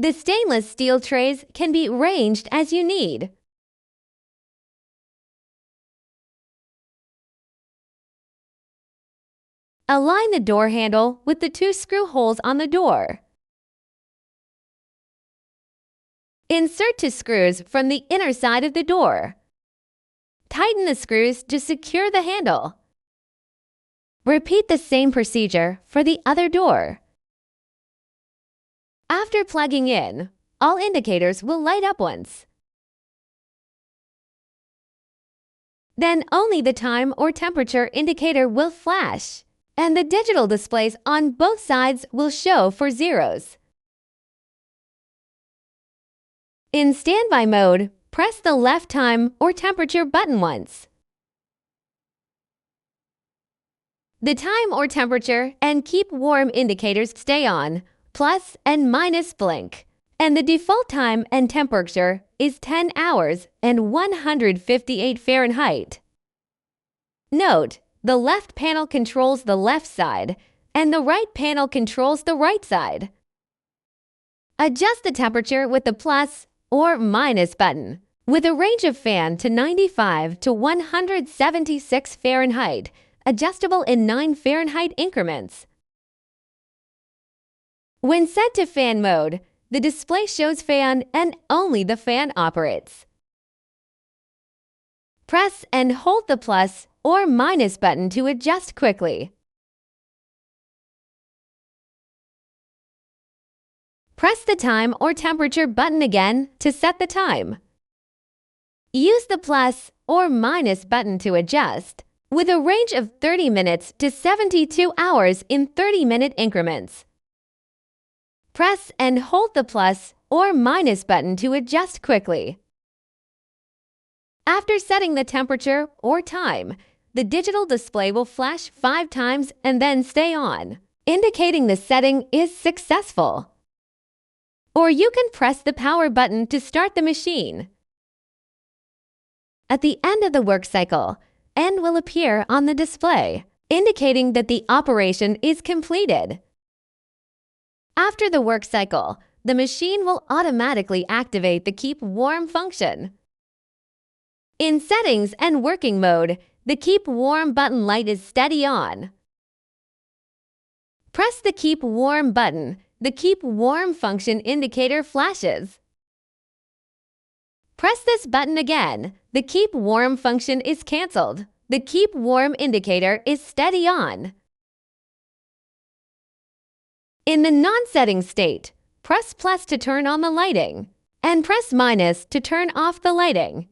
The stainless steel trays can be arranged as you need. Align the door handle with the 2 screw holes on the door. Insert 2 screws from the inner side of the door. Tighten the screws to secure the handle. Repeat the same procedure for the other door. After plugging in, all indicators will light up once. Then only the time or temperature indicator will flash, and the digital displays on both sides will show for zeros. In standby mode, press the left time or temperature button once. The time or temperature and keep warm indicators stay on, plus and minus blink, and the default time and temperature is 10 hours and 158 Fahrenheit. Note, the left panel controls the left side, and the right panel controls the right side. Adjust the temperature with the plus or minus button, with a range of fan to 95 to 176 Fahrenheit, adjustable in 9 Fahrenheit increments. When set to fan mode, the display shows fan and only the fan operates. Press and hold the plus or minus button to adjust quickly. Press the time or temperature button again to set the time. Use the plus or minus button to adjust, with a range of 30 minutes to 72 hours in 30-minute increments. Press and hold the plus or minus button to adjust quickly. After setting the temperature or time, the digital display will flash 5 times and then stay on, indicating the setting is successful. Or you can press the power button to start the machine. At the end of the work cycle, N will appear on the display, indicating that the operation is completed. After the work cycle, the machine will automatically activate the Keep Warm function. In Settings and Working Mode, the Keep Warm button light is steady on. Press the Keep Warm button. The Keep Warm function indicator flashes. Press this button again. The Keep Warm function is cancelled. The Keep Warm indicator is steady on. In the non-setting state, press plus to turn on the lighting, and press minus to turn off the lighting.